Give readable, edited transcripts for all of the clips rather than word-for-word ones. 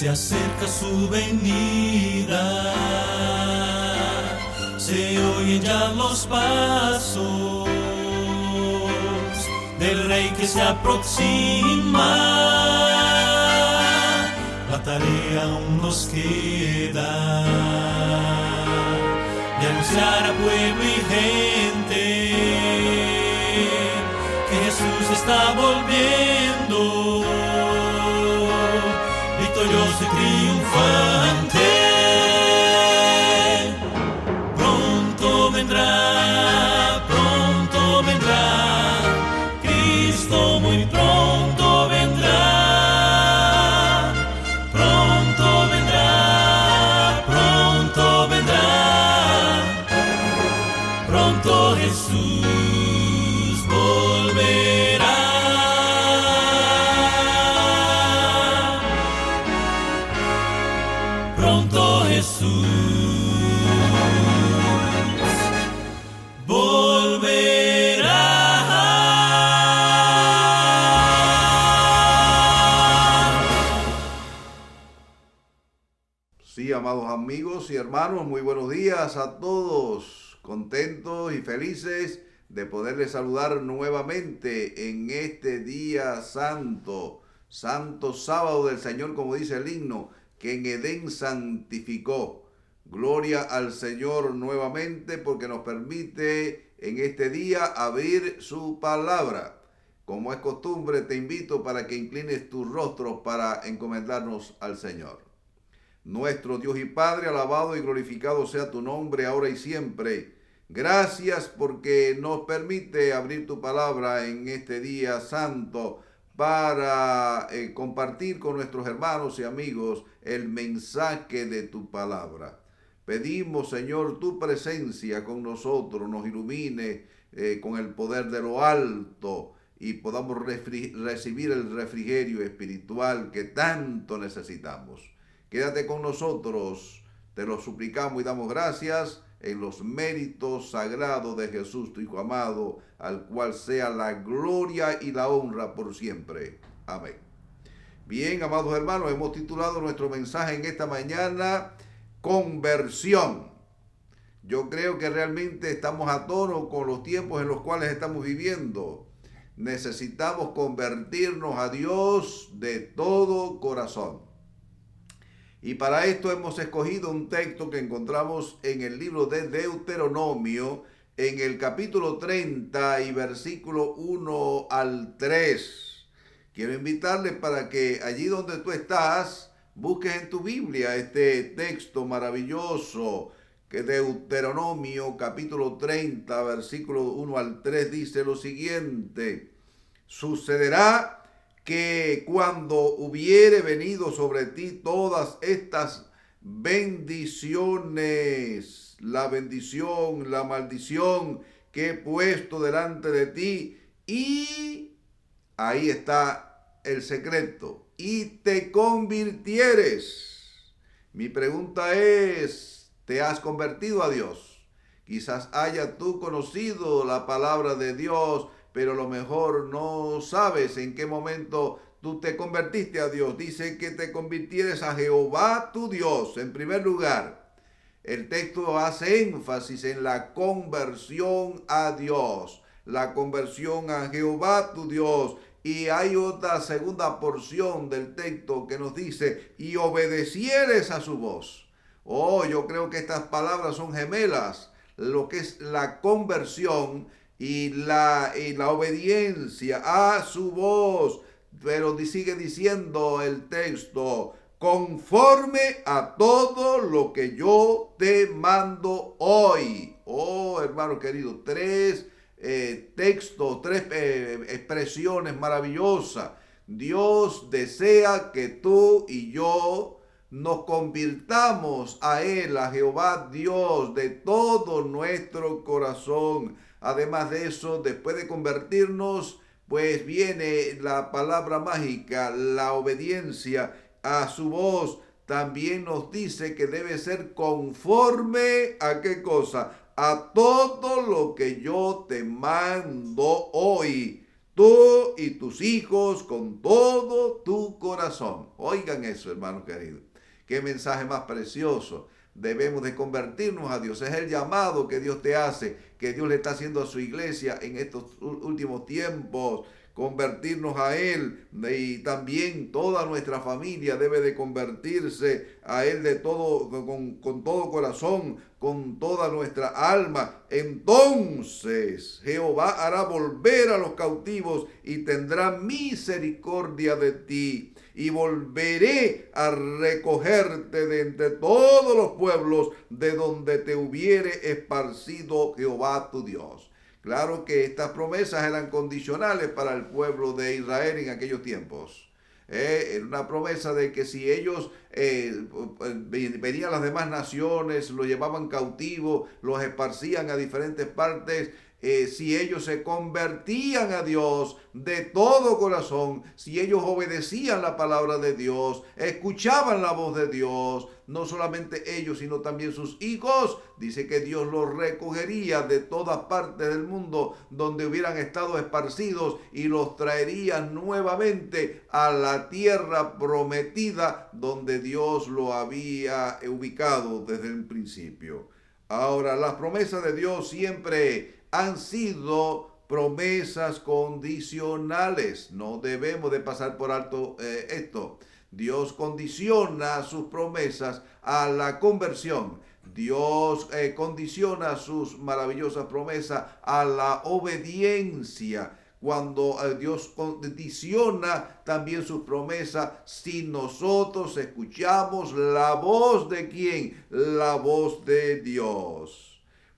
se acerca su venida, se oyen ya los pasos del Rey que se aproxima. La tarea aún nos queda de anunciar a pueblo y gente que Jesús está volviendo, victorioso y triunfante. Pronto vendrá, Cristo muy pronto vendrá. Pronto vendrá, pronto Jesús volverá. Pronto Jesús volverá. Sí, amados amigos y hermanos, muy buenos días a todos. Contentos y felices de poderles saludar nuevamente en este día santo, santo sábado del Señor, como dice el himno, que en Edén santificó. Gloria al Señor nuevamente porque nos permite en este día abrir su palabra. Como es costumbre, te invito para que inclines tus rostros para encomendarnos al Señor. Nuestro Dios y Padre, alabado y glorificado sea tu nombre ahora y siempre. Gracias porque nos permite abrir tu palabra en este día santo para compartir con nuestros hermanos y amigos el mensaje de tu palabra. Pedimos, Señor, tu presencia con nosotros, nos ilumine con el poder de lo alto y podamos recibir el refrigerio espiritual que tanto necesitamos. Quédate con nosotros, te lo suplicamos y damos gracias en los méritos sagrados de Jesús, tu Hijo amado, al cual sea la gloria y la honra por siempre. Amén. Bien, amados hermanos, hemos titulado nuestro mensaje en esta mañana, Conversión. Yo creo que realmente estamos a tono con los tiempos en los cuales estamos viviendo. Necesitamos convertirnos a Dios de todo corazón. Y para esto hemos escogido un texto que encontramos en el libro de Deuteronomio, en el capítulo 30 y versículo 1 al 3. Quiero invitarles para que allí donde tú estás, busques en tu Biblia este texto maravilloso, que Deuteronomio capítulo 30, versículo 1 al 3 dice lo siguiente: sucederá que cuando hubiere venido sobre ti todas estas bendiciones, la bendición, la maldición que he puesto delante de ti, y ahí está el secreto, y te convirtieres. Mi pregunta es, ¿te has convertido a Dios? Quizás haya tú conocido la palabra de Dios, pero a lo mejor no sabes en qué momento tú te convertiste a Dios. Dice que te convirtieres a Jehová tu Dios. En primer lugar, el texto hace énfasis en la conversión a Dios, la conversión a Jehová tu Dios. Y hay otra segunda porción del texto que nos dice, y obedecieres a su voz. Oh, yo creo que estas palabras son gemelas, lo que es la conversión y la obediencia a su voz. Pero sigue diciendo el texto, conforme a todo lo que yo te mando hoy. Oh, hermano querido, tres textos, tres expresiones maravillosas. Dios desea que tú y yo nos convirtamos a Él, a Jehová Dios, de todo nuestro corazón. Además de eso, después de convertirnos, pues viene la palabra mágica, la obediencia a su voz. También nos dice que debe ser conforme a ¿qué cosa? A todo lo que yo te mando hoy. Tú y tus hijos con todo tu corazón. corazón. Oigan eso, hermanos queridos. Qué mensaje más precioso. Debemos de convertirnos a Dios. Es el llamado que Dios te hace, que Dios le está haciendo a su iglesia en estos últimos tiempos. Convertirnos a Él, y también toda nuestra familia debe de convertirse a Él de todo, con todo corazón, con toda nuestra alma. Entonces Jehová hará volver a los cautivos y tendrá misericordia de ti. Y volveré a recogerte de entre todos los pueblos de donde te hubiere esparcido Jehová tu Dios. Claro que estas promesas eran condicionales para el pueblo de Israel en aquellos tiempos. Era una promesa de que si ellos venían las demás naciones, los llevaban cautivos, los esparcían a diferentes partes, si ellos se convertían a Dios de todo corazón, si ellos obedecían la palabra de Dios, escuchaban la voz de Dios, no solamente ellos, sino también sus hijos, dice que Dios los recogería de todas partes del mundo donde hubieran estado esparcidos y los traería nuevamente a la tierra prometida donde Dios lo había ubicado desde el principio. Ahora, las promesas de Dios siempre han sido promesas condicionales. No debemos de pasar por alto esto. Dios condiciona sus promesas a la conversión. Dios condiciona sus maravillosas promesas a la obediencia. Cuando Dios condiciona también sus promesas, si nosotros escuchamos la voz de ¿quién? La voz de Dios.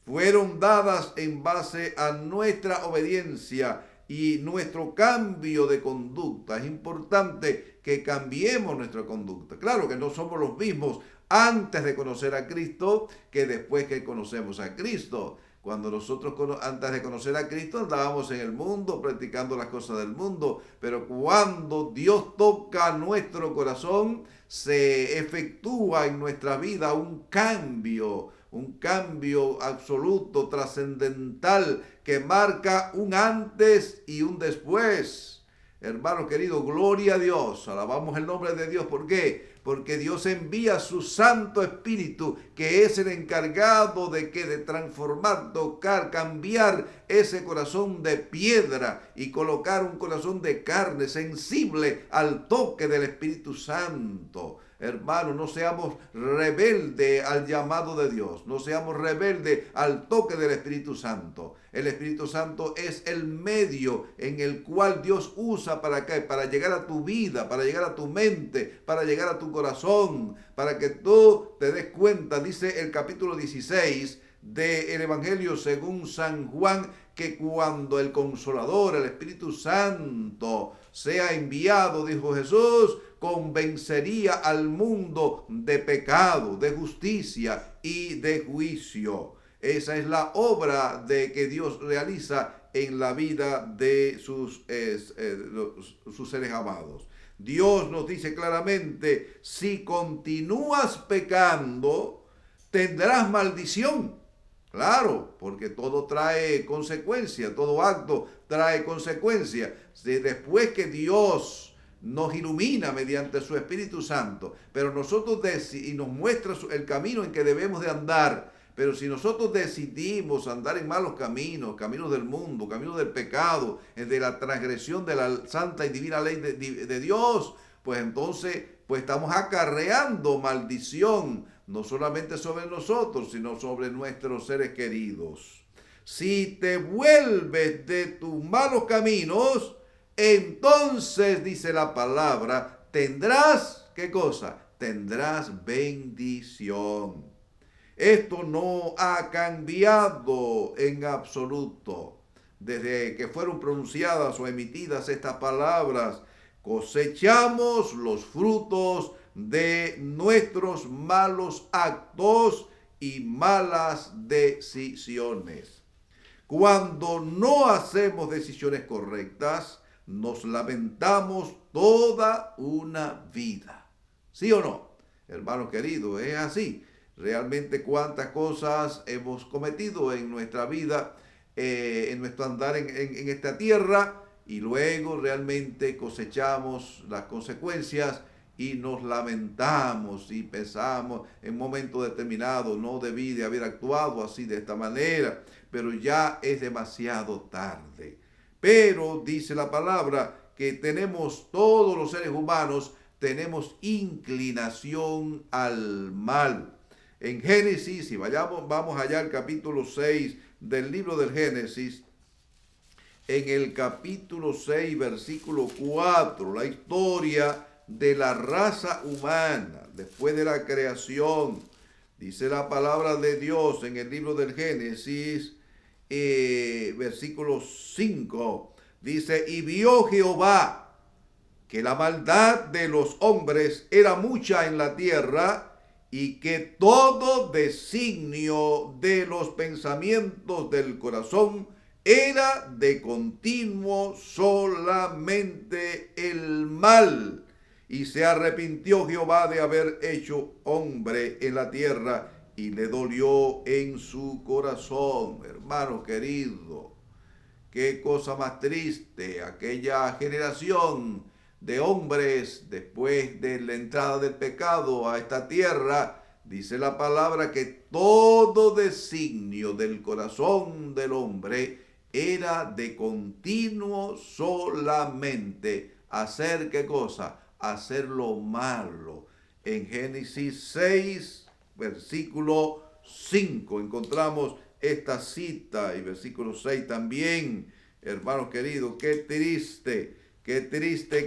Fueron dadas en base a nuestra obediencia y nuestro cambio de conducta. Es importante que cambiemos nuestra conducta. Claro que no somos los mismos antes de conocer a Cristo que después que conocemos a Cristo. Cuando nosotros antes de conocer a Cristo andábamos en el mundo, practicando las cosas del mundo, pero cuando Dios toca nuestro corazón, se efectúa en nuestra vida un cambio absoluto, trascendental, que marca un antes y un después. Hermano querido, gloria a Dios, alabamos el nombre de Dios. ¿Por qué? Porque Dios envía su Santo Espíritu, que es el encargado de transformar, tocar, cambiar ese corazón de piedra y colocar un corazón de carne sensible al toque del Espíritu Santo. Hermanos, no seamos rebeldes al llamado de Dios, no seamos rebeldes al toque del Espíritu Santo. El Espíritu Santo es el medio en el cual Dios usa para llegar a tu vida, para llegar a tu mente, para llegar a tu corazón, para que tú te des cuenta. Dice el capítulo 16 del Evangelio según San Juan, que cuando el Consolador, el Espíritu Santo, sea enviado, dijo Jesús, convencería al mundo de pecado, de justicia y de juicio. Esa es la obra que Dios realiza en la vida de sus seres amados. Dios nos dice claramente, si continúas pecando, tendrás maldición. Claro, porque todo trae consecuencia, todo acto trae consecuencia. Después que Dios nos ilumina mediante su Espíritu Santo, pero nosotros y nos muestra el camino en que debemos de andar. Pero si nosotros decidimos andar en malos caminos, caminos del mundo, caminos del pecado, de la transgresión de la santa y divina ley de Dios, pues entonces estamos acarreando maldición, no solamente sobre nosotros, sino sobre nuestros seres queridos. Si te vuelves de tus malos caminos, entonces, dice la palabra, tendrás, ¿qué cosa? Tendrás bendición. Esto no ha cambiado en absoluto. Desde que fueron pronunciadas o emitidas estas palabras, cosechamos los frutos de nuestros malos actos y malas decisiones. Cuando no hacemos decisiones correctas, nos lamentamos toda una vida. ¿Sí o no? Hermano querido, es así. Realmente cuántas cosas hemos cometido en nuestra vida, en nuestro andar en esta tierra, y luego realmente cosechamos las consecuencias y nos lamentamos y pensamos en un momento determinado, no debí de haber actuado así de esta manera, pero ya es demasiado tarde. Pero dice la palabra que tenemos, todos los seres humanos, tenemos inclinación al mal. En Génesis, si vamos allá al capítulo 6 del libro del Génesis, en el capítulo 6, versículo 4, la historia de la raza humana después de la creación. Dice la palabra de Dios en el libro del Génesis, versículo 5, dice, y vio Jehová que la maldad de los hombres era mucha en la tierra, y que todo designio de los pensamientos del corazón era de continuo solamente el mal. Y se arrepintió Jehová de haber hecho hombre en la tierra, y le dolió en su corazón. Hermano querido, qué cosa más triste, aquella generación de hombres después de la entrada del pecado a esta tierra. Dice la palabra que todo designio del corazón del hombre era de continuo solamente hacer ¿qué cosa? Hacer lo malo. En Génesis 6, versículo 5 encontramos esta cita, y versículo 6 también. Hermanos queridos, qué triste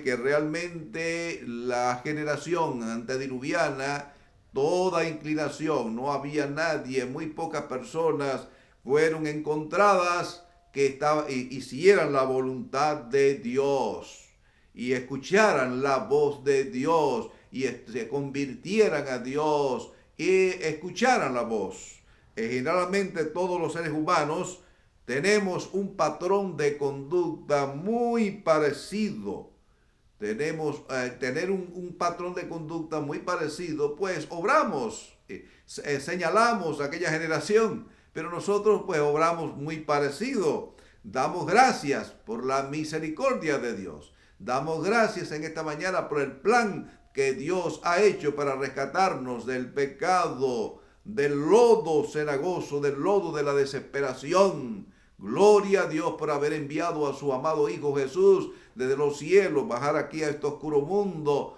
que realmente la generación antediluviana, toda inclinación, no había nadie, muy pocas personas fueron encontradas que hicieran la voluntad de Dios y escucharan la voz de Dios y se convirtieran a Dios y escucharan la voz. Generalmente todos los seres humanos tenemos un patrón de conducta muy parecido. Tener un patrón de conducta muy parecido, pues obramos, señalamos a aquella generación, pero nosotros pues obramos muy parecido. Damos gracias por la misericordia de Dios. Damos gracias en esta mañana por el plan que Dios ha hecho para rescatarnos del pecado, del lodo cenagoso, del lodo de la desesperación. Gloria a Dios por haber enviado a su amado Hijo Jesús desde los cielos, bajar aquí a este oscuro mundo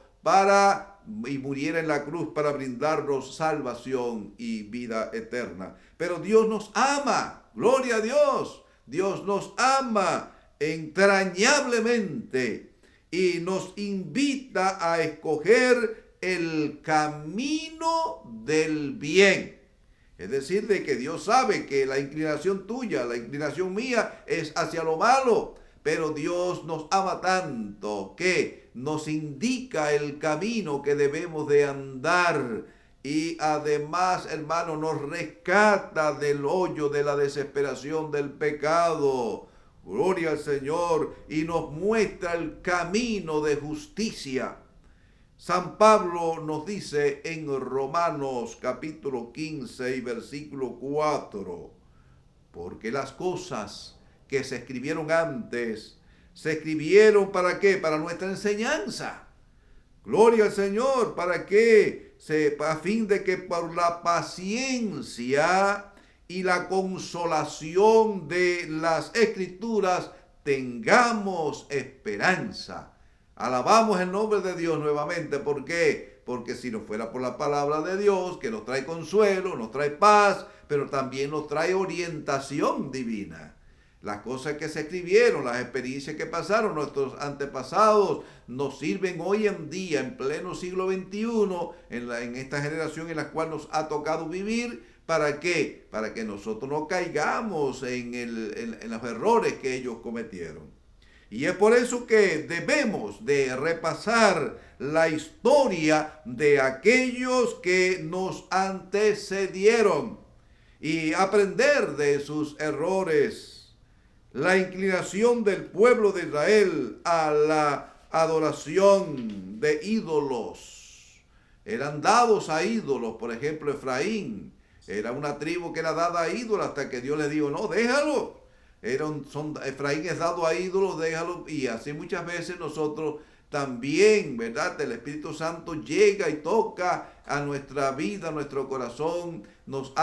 y muriera en la cruz para brindarnos salvación y vida eterna. Pero Dios nos ama, gloria a Dios. Dios nos ama entrañablemente y nos invita a escoger el camino del bien. Es decir, de que Dios sabe que la inclinación tuya, la inclinación mía es hacia lo malo, pero Dios nos ama tanto que nos indica el camino que debemos de andar. Y además, hermano, nos rescata del hoyo de la desesperación del pecado. Gloria al Señor. Y nos muestra el camino de justicia. San Pablo nos dice en Romanos capítulo 15 y versículo 4, porque las cosas que se escribieron antes, se escribieron ¿para qué? Para nuestra enseñanza. Gloria al Señor, ¿para qué? A fin de que por la paciencia y la consolación de las Escrituras tengamos esperanza. Alabamos el nombre de Dios nuevamente. ¿Por qué? Porque si no fuera por la palabra de Dios, que nos trae consuelo, nos trae paz, pero también nos trae orientación divina. Las cosas que se escribieron, las experiencias que pasaron nuestros antepasados, nos sirven hoy en día, en pleno siglo XXI, en esta generación en la cual nos ha tocado vivir. ¿Para qué? Para que nosotros no caigamos en los errores que ellos cometieron. Y es por eso que debemos de repasar la historia de aquellos que nos antecedieron y aprender de sus errores. La inclinación del pueblo de Israel a la adoración de ídolos. Eran dados a ídolos. Por ejemplo, Efraín era una tribu que era dada a ídolos hasta que Dios le dijo, no, déjalo. Efraín es dado a ídolos, déjalo. Y así muchas veces nosotros también, ¿verdad? El Espíritu Santo llega y toca a nuestra vida, a nuestro corazón, nos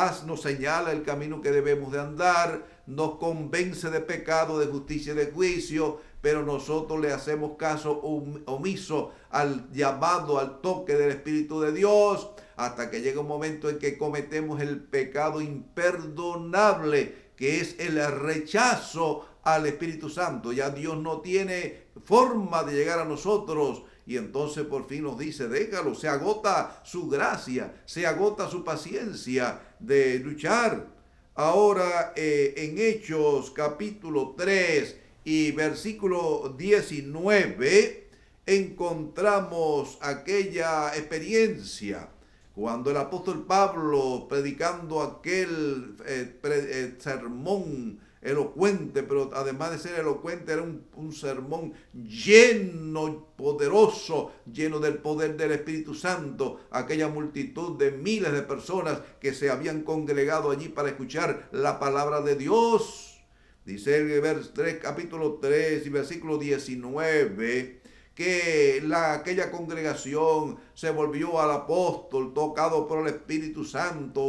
señala el camino que debemos de andar, nos convence de pecado, de justicia y de juicio, pero nosotros le hacemos caso omiso al llamado, al toque del Espíritu de Dios, hasta que llega un momento en que cometemos el pecado imperdonable, que es el rechazo al Espíritu Santo. Ya Dios no tiene forma de llegar a nosotros, y entonces por fin nos dice, déjalo, se agota su gracia, se agota su paciencia de luchar. Ahora en Hechos capítulo 3 y versículo 19 encontramos aquella experiencia cuando el apóstol Pablo, predicando aquel sermón elocuente, pero además de ser elocuente era un sermón lleno, poderoso, lleno del poder del Espíritu Santo, aquella multitud de miles de personas que se habían congregado allí para escuchar la palabra de Dios. Dice el capítulo 3 y versículo 19, que aquella congregación se volvió al apóstol, tocado por el Espíritu Santo,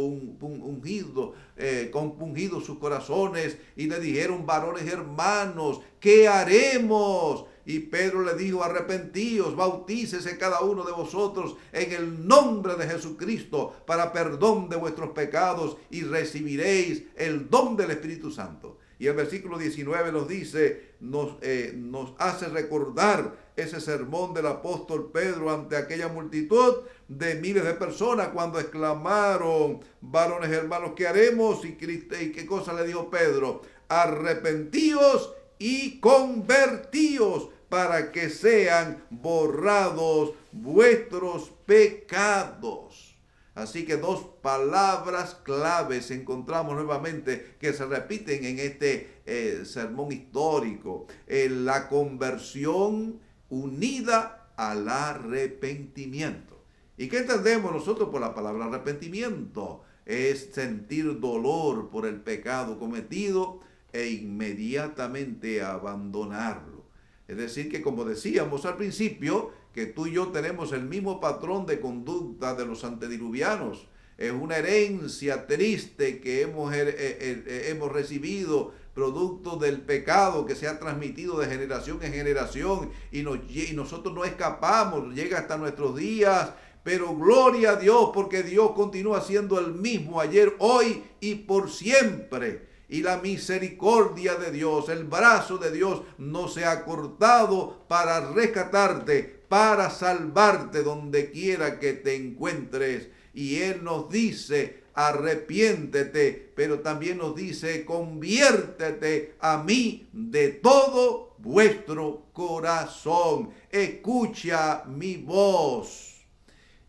compungidos sus corazones, y le dijeron, varones hermanos, ¿qué haremos? Y Pedro le dijo, arrepentíos, bautícese cada uno de vosotros en el nombre de Jesucristo para perdón de vuestros pecados y recibiréis el don del Espíritu Santo. Y el versículo 19 nos dice, nos hace recordar ese sermón del apóstol Pedro ante aquella multitud de miles de personas cuando exclamaron, varones hermanos, ¿qué haremos? ¿Y qué cosa le dijo Pedro? Arrepentíos y convertíos para que sean borrados vuestros pecados. Así que dos palabras claves encontramos nuevamente que se repiten en este sermón histórico. La conversión unida al arrepentimiento. ¿Y qué entendemos nosotros por la palabra arrepentimiento? Es sentir dolor por el pecado cometido e inmediatamente abandonarlo. Es decir, que como decíamos al principio, que tú y yo tenemos el mismo patrón de conducta de los antediluvianos. Es una herencia triste que hemos recibido, producto del pecado que se ha transmitido de generación en generación, y nosotros no escapamos, llega hasta nuestros días. Pero gloria a Dios, porque Dios continúa siendo el mismo ayer, hoy y por siempre. Y la misericordia de Dios, el brazo de Dios no se ha cortado para rescatarte, para salvarte donde quiera que te encuentres. Y Él nos dice, arrepiéntete, pero también nos dice, conviértete a mí de todo vuestro corazón. Escucha mi voz.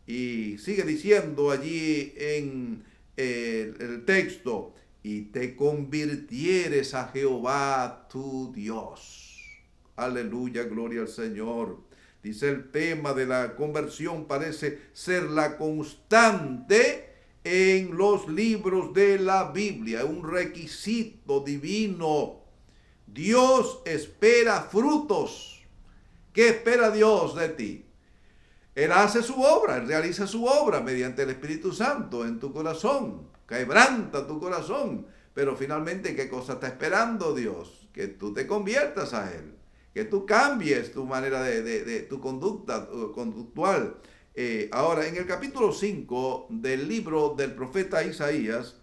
Y sigue diciendo allí en el texto, y te convirtieres a Jehová tu Dios. Aleluya, gloria al Señor. Dice, el tema de la conversión parece ser la constante en los libros de la Biblia, un requisito divino. Dios espera frutos. ¿Qué espera Dios de ti? Él hace su obra, Él realiza su obra mediante el Espíritu Santo en tu corazón. Quebranta tu corazón. Pero finalmente, ¿qué cosa está esperando Dios? Que tú te conviertas a Él. Que tú cambies tu manera de tu conducta conductual. Ahora, en el capítulo 5 del libro del profeta Isaías,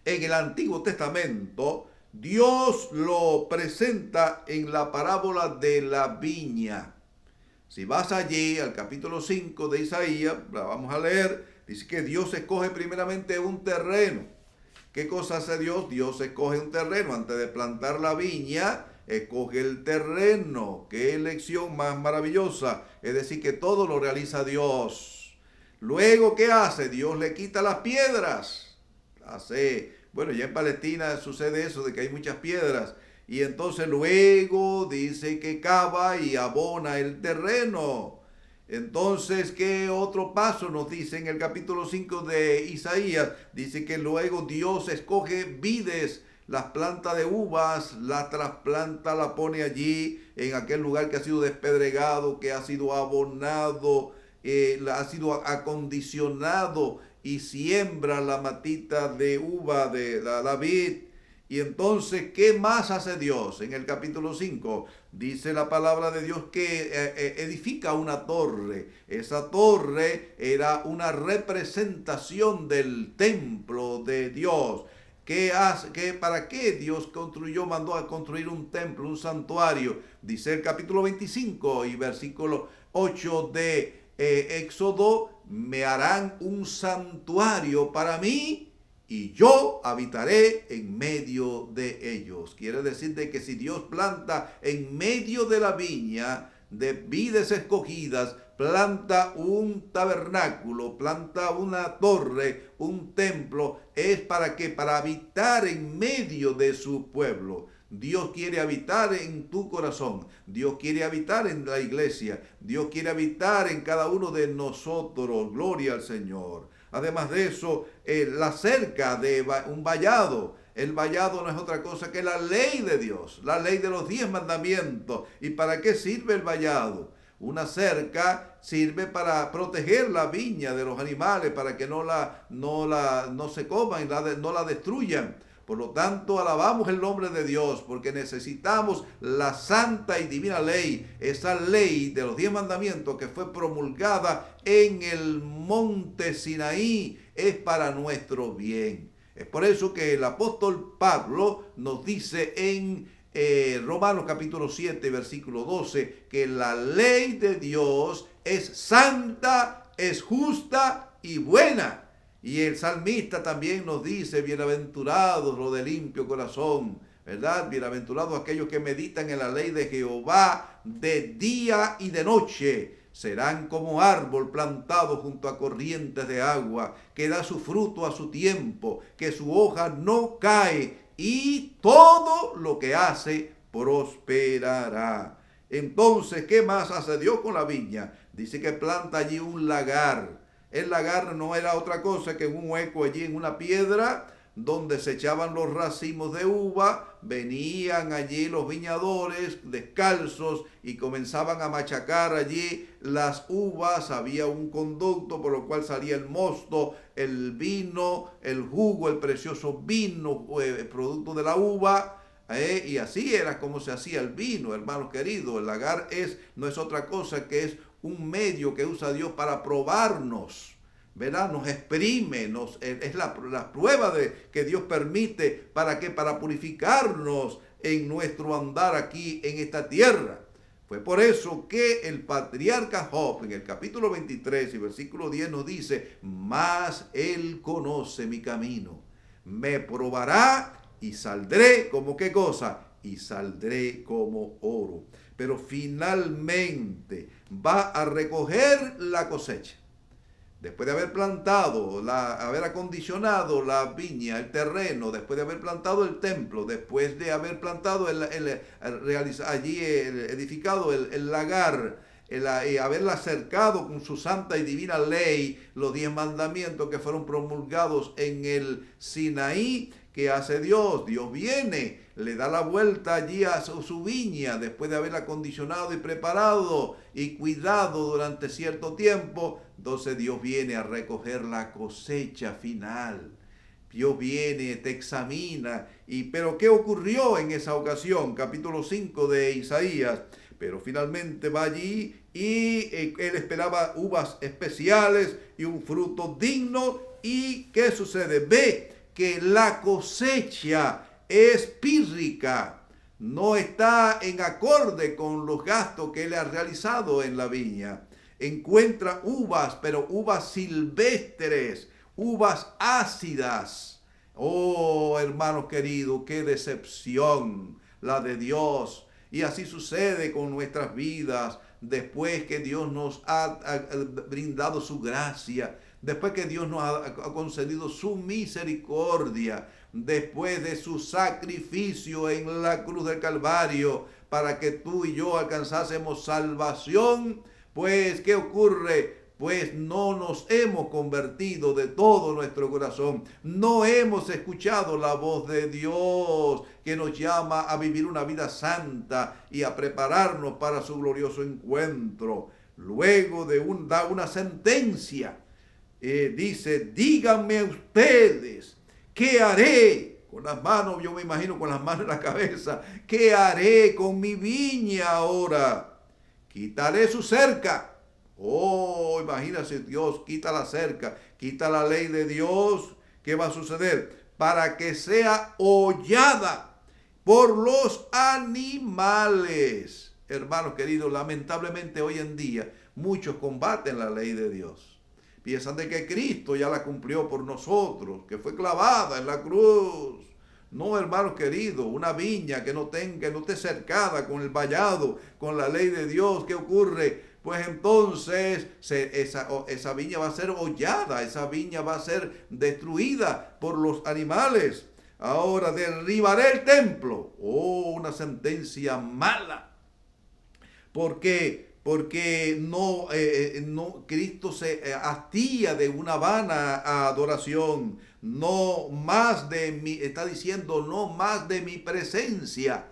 en el Antiguo Testamento, Dios lo presenta en la parábola de la viña. Si vas allí al capítulo 5 de Isaías, la vamos a leer, dice que Dios escoge primeramente un terreno. ¿Qué cosa hace Dios? Dios escoge un terreno. Antes de plantar la viña, escoge el terreno. ¡Qué elección más maravillosa! Es decir, que todo lo realiza Dios. Luego, ¿qué hace? Dios le quita las piedras. Bueno, ya en Palestina sucede eso, de que hay muchas piedras. Y entonces luego dice que cava y abona el terreno. Entonces, ¿qué otro paso nos dice en el capítulo 5 de Isaías? Dice que luego Dios escoge vides las plantas de uvas, la trasplanta, la pone allí, en aquel lugar que ha sido despedregado, que ha sido abonado, ha sido acondicionado, y siembra la matita de uva de la vid. Y entonces, ¿qué más hace Dios? En el capítulo 5 dice la palabra de Dios que edifica una torre. Esa torre era una representación del templo de Dios. ¿Para qué Dios mandó a construir un templo, un santuario? Dice el capítulo 25 y versículo 8 de Éxodo: me harán un santuario para mí y yo habitaré en medio de ellos. Quiere decir de que si Dios planta en medio de la viña de vides escogidas, planta un tabernáculo, planta una torre, un templo, ¿es para qué? Para habitar en medio de su pueblo. Dios quiere habitar en tu corazón. Dios quiere habitar en la iglesia. Dios quiere habitar en cada uno de nosotros. Gloria al Señor. Además de eso, la cerca de un vallado. El vallado no es otra cosa que la ley de Dios, la ley de los 10 mandamientos. ¿Y para qué sirve el vallado? Una cerca sirve para proteger la viña de los animales, para que no se coman y no la destruyan. Por lo tanto, alabamos el nombre de Dios, porque necesitamos la santa y divina ley, esa ley de los 10 mandamientos que fue promulgada en el monte Sinaí, es para nuestro bien. Es por eso que el apóstol Pablo nos dice en Romanos capítulo 7, versículo 12, que la ley de Dios es santa, es justa y buena. Y el salmista también nos dice: bienaventurados los de limpio corazón, ¿verdad? Bienaventurados aquellos que meditan en la ley de Jehová de día y de noche. Serán como árbol plantado junto a corrientes de agua, que da su fruto a su tiempo, que su hoja no cae, y todo lo que hace prosperará. Entonces, ¿qué más hace Dios con la viña? Dice que planta allí un lagar. El lagar no era otra cosa que un hueco allí en una piedra donde se echaban los racimos de uva. Venían allí los viñadores descalzos y comenzaban a machacar allí las uvas. Había un conducto por lo cual salía el mosto, el vino, el jugo, el precioso vino, producto de la uva. Y así era como se hacía el vino, hermanos queridos. El lagar no es otra cosa que es un medio que usa Dios para probarnos, ¿verdad? Nos exprime, es la prueba que Dios permite. ¿Para qué? Para purificarnos en nuestro andar aquí en esta tierra. Fue por eso que el patriarca Job, en el capítulo 23 y versículo 10, nos dice: mas él conoce mi camino, me probará y saldré como ¿qué cosa? Y saldré como oro. Pero finalmente va a recoger la cosecha. Después de haber plantado, haber acondicionado la viña, el terreno, después de haber plantado el templo, después de haber plantado edificado el lagar, y haberla cercado con su santa y divina ley, los 10 mandamientos que fueron promulgados en el Sinaí. ¿Qué hace Dios? Dios viene, le da la vuelta allí a su viña después de haberla acondicionado y preparado y cuidado durante cierto tiempo. Entonces Dios viene a recoger la cosecha final. Dios viene, te examina. Pero ¿qué ocurrió en esa ocasión? Capítulo 5 de Isaías. Pero finalmente va allí y él esperaba uvas especiales y un fruto digno. ¿Y qué sucede? Ve que la cosecha es pírrica, no está en acorde con los gastos que él ha realizado en la viña. Encuentra uvas, pero uvas silvestres, uvas ácidas. Oh, hermanos queridos, qué decepción la de Dios. Y así sucede con nuestras vidas después que Dios nos ha brindado su gracia. Después que Dios nos ha concedido su misericordia, después de su sacrificio en la cruz del Calvario, para que tú y yo alcanzásemos salvación, pues, ¿qué ocurre? pues no nos hemos convertido de todo nuestro corazón. No hemos escuchado la voz de Dios que nos llama a vivir una vida santa y a prepararnos para su glorioso encuentro. Luego da una sentencia. Dice, díganme ustedes, ¿qué haré? Con las manos, yo me imagino con las manos en la cabeza. ¿Qué haré con mi viña ahora? Quitaré su cerca. Oh, imagínate, Dios quita la cerca, quita la ley de Dios. ¿Qué va a suceder? Para que sea hollada por los animales. Hermanos queridos, lamentablemente hoy en día muchos combaten la ley de Dios. Piensan de que Cristo ya la cumplió por nosotros, que fue clavada en la cruz. No, hermanos queridos, una viña que no esté cercada con el vallado, con la ley de Dios, ¿qué ocurre? Pues entonces esa viña va a ser hollada, esa viña va a ser destruida por los animales. Ahora derribaré el templo. Oh, una sentencia mala. ¿Por qué? Porque no, Cristo se hastía de una vana adoración. No más de mi, está diciendo, no más de mi presencia.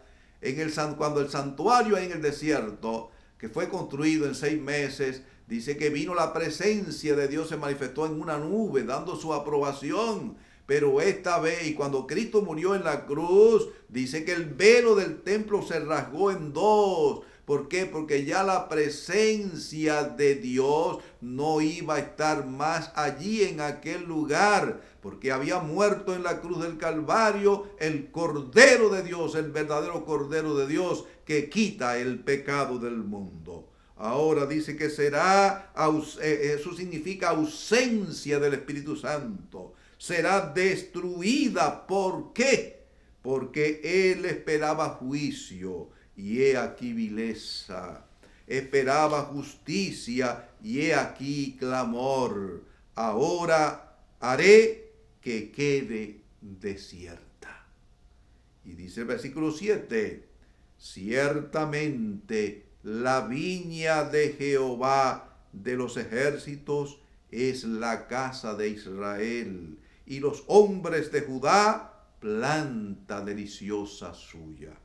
Cuando el santuario en el desierto, que fue construido en 6 meses, dice que vino la presencia de Dios, se manifestó en una nube, dando su aprobación. Pero esta vez, y cuando Cristo murió en la cruz, dice que el velo del templo se rasgó en 2. ¿Por qué? Porque ya la presencia de Dios no iba a estar más allí en aquel lugar, porque había muerto en la cruz del Calvario el Cordero de Dios, el verdadero Cordero de Dios que quita el pecado del mundo. Ahora dice que será, eso significa ausencia del Espíritu Santo. Será destruida. ¿Por qué? Porque Él esperaba juicio. Y he aquí vileza. Esperaba justicia, y he aquí clamor. Ahora haré que quede desierta. Y dice el versículo 7, ciertamente la viña de Jehová de los ejércitos es la casa de Israel, y los hombres de Judá planta deliciosa suya.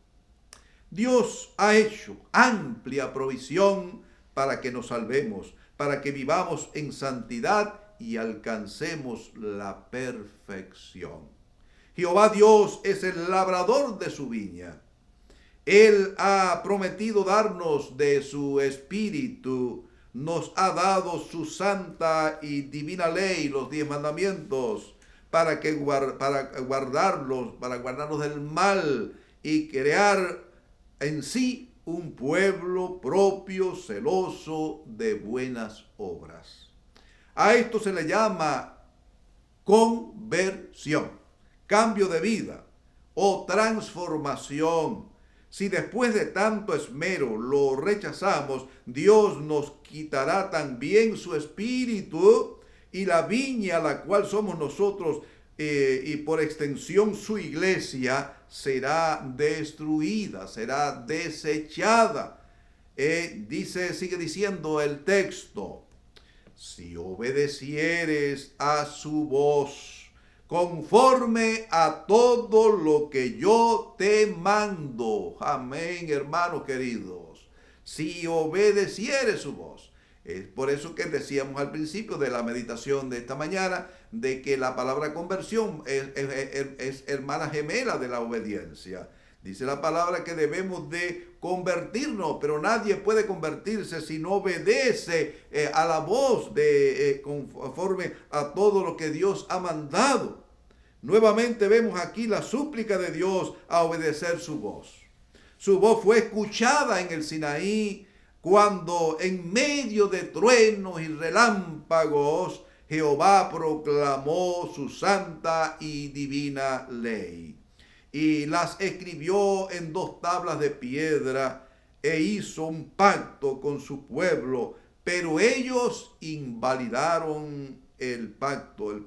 Dios ha hecho amplia provisión para que nos salvemos, para que vivamos en santidad y alcancemos la perfección. Jehová Dios es el labrador de su viña. Él ha prometido darnos de su espíritu, nos ha dado su santa y divina ley, los 10 mandamientos, para guardarnos del mal y crear en sí un pueblo propio, celoso de buenas obras. A esto se le llama conversión, cambio de vida o transformación. Si después de tanto esmero lo rechazamos, Dios nos quitará también su espíritu, y la viña, la cual somos nosotros, y por extensión su iglesia, será destruida, será desechada. Sigue diciendo el texto, si obedecieres a su voz, conforme a todo lo que yo te mando. Amén, hermanos queridos. Si obedecieres su voz. Es por eso que decíamos al principio de la meditación de esta mañana, de que la palabra conversión es hermana gemela de la obediencia. Dice la palabra que debemos de convertirnos, pero nadie puede convertirse si no obedece a la voz conforme a todo lo que Dios ha mandado. Nuevamente vemos aquí la súplica de Dios a obedecer su voz. Su voz fue escuchada en el Sinaí, cuando en medio de truenos y relámpagos Jehová proclamó su santa y divina ley. Y las escribió en 2 tablas de piedra e hizo un pacto con su pueblo, pero ellos invalidaron el pacto,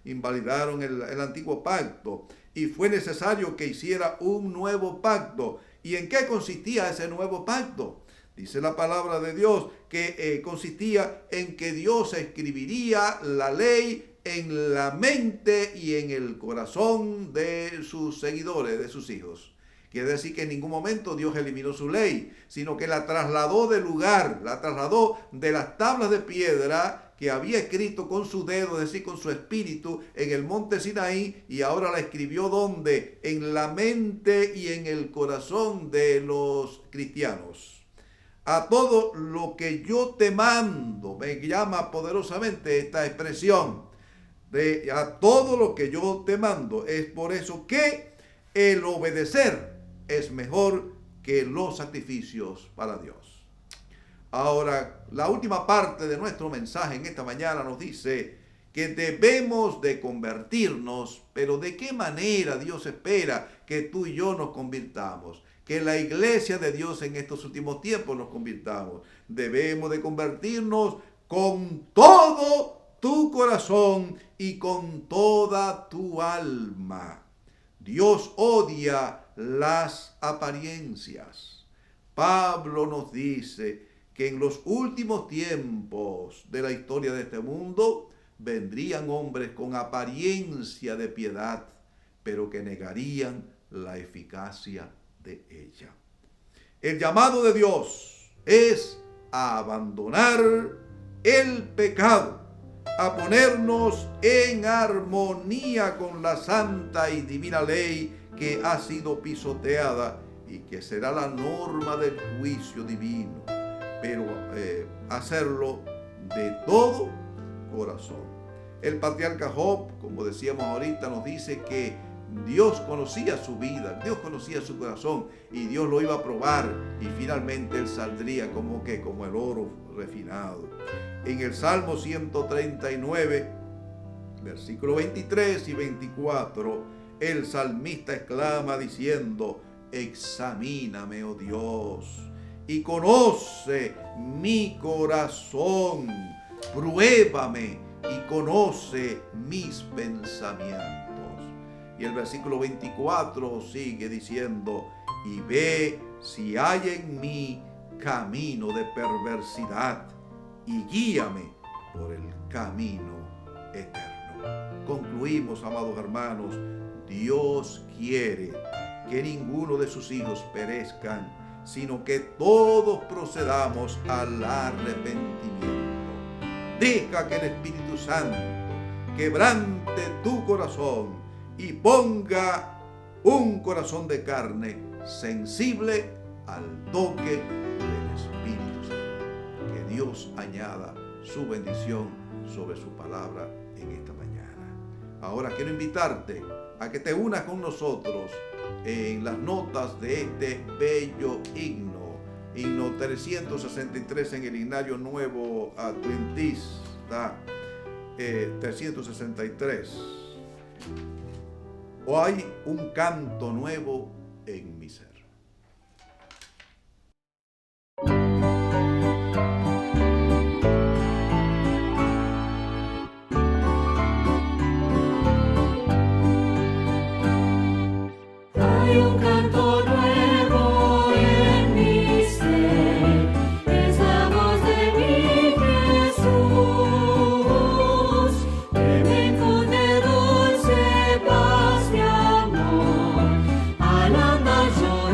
invalidaron el antiguo pacto, y fue necesario que hiciera un nuevo pacto. ¿Y en qué consistía ese nuevo pacto? Dice la palabra de Dios que consistía en que Dios escribiría la ley en la mente y en el corazón de sus seguidores, de sus hijos. Quiere decir que en ningún momento Dios eliminó su ley, sino que la trasladó del lugar, la trasladó de las tablas de piedra que había escrito con su dedo, es decir, con su espíritu, en el monte Sinaí, y ahora la escribió ¿dónde? En la mente y en el corazón de los cristianos. A todo lo que yo te mando, me llama poderosamente esta expresión, a todo lo que yo te mando. Es por eso que el obedecer es mejor que los sacrificios para Dios. Ahora, la última parte de nuestro mensaje en esta mañana nos dice que debemos de convertirnos, pero ¿de qué manera Dios espera que tú y yo nos convirtamos? Que la iglesia de Dios en estos últimos tiempos nos convirtamos. Debemos de convertirnos con todo tu corazón y con toda tu alma. Dios odia las apariencias. Pablo nos dice que en los últimos tiempos de la historia de este mundo vendrían hombres con apariencia de piedad, pero que negarían la eficacia de ella. El llamado de Dios es a abandonar el pecado, a ponernos en armonía con la santa y divina ley que ha sido pisoteada y que será la norma del juicio divino, pero hacerlo de todo corazón. El patriarca Job, como decíamos ahorita, nos dice que Dios conocía su vida, Dios conocía su corazón y Dios lo iba a probar y finalmente él saldría como el oro refinado. En el Salmo 139, versículos 23 y 24, el salmista exclama diciendo: examíname, oh Dios, y conoce mi corazón, pruébame y conoce mis pensamientos. Y el versículo 24 sigue diciendo: y ve si hay en mí camino de perversidad y guíame por el camino eterno. Concluimos, amados hermanos, Dios quiere que ninguno de sus hijos perezcan, sino que todos procedamos al arrepentimiento. Deja que el Espíritu Santo quebrante tu corazón y ponga un corazón de carne sensible al toque del Espíritu Santo. Que Dios añada su bendición sobre su palabra en esta mañana. Ahora quiero invitarte a que te unas con nosotros en las notas de este bello himno 363 en el Himnario Nuevo Adventista, 363. O hay un canto nuevo en mi ser. Al andar yo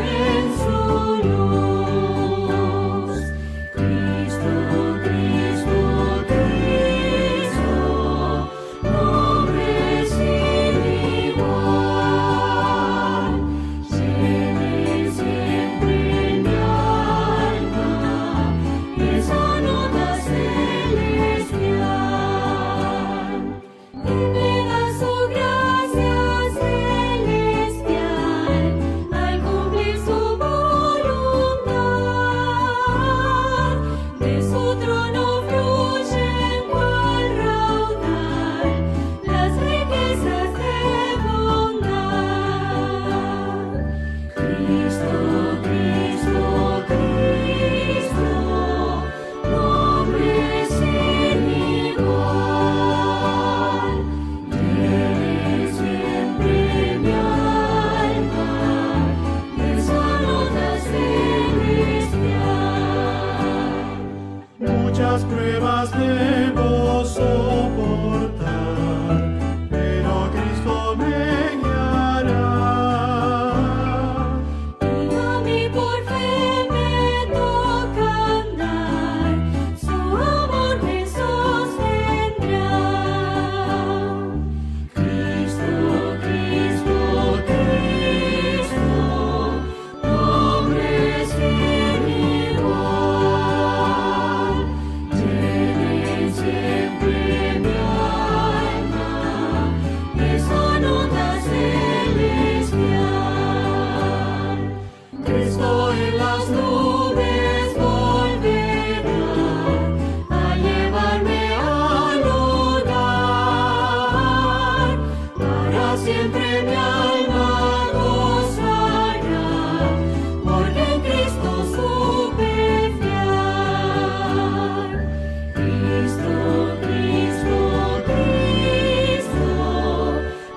pruebas debo soportar, pero Cristo me guiará. Y a mí por fe me toca andar, su amor me sostendrá. Cristo, Cristo, Cristo, nombre sin igual, llene siempre mi alma esa nota celestial. Cristo en las nubes volverá a llevarme al hogar, para siempre mi alma gozará, porque en Cristo supe fiar. Cristo, Cristo, Cristo,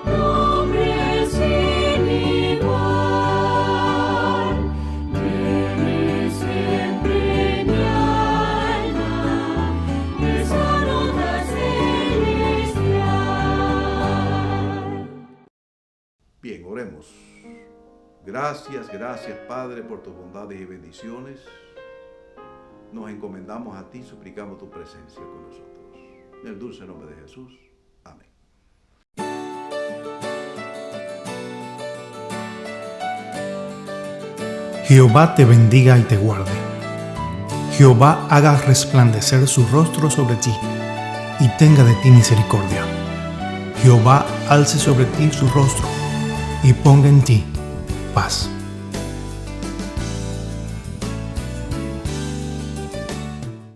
nombre sin igual, llene siempre mi alma esa nota celestial. Bien, oremos. Gracias, gracias Padre por tus bondades y bendiciones. Nos encomendamos a ti, suplicamos tu presencia con nosotros. En el dulce nombre de Jesús. Amén. Jehová te bendiga y te guarde. Jehová haga resplandecer su rostro sobre ti y tenga de ti misericordia. Jehová alce sobre ti su rostro y ponga en ti paz.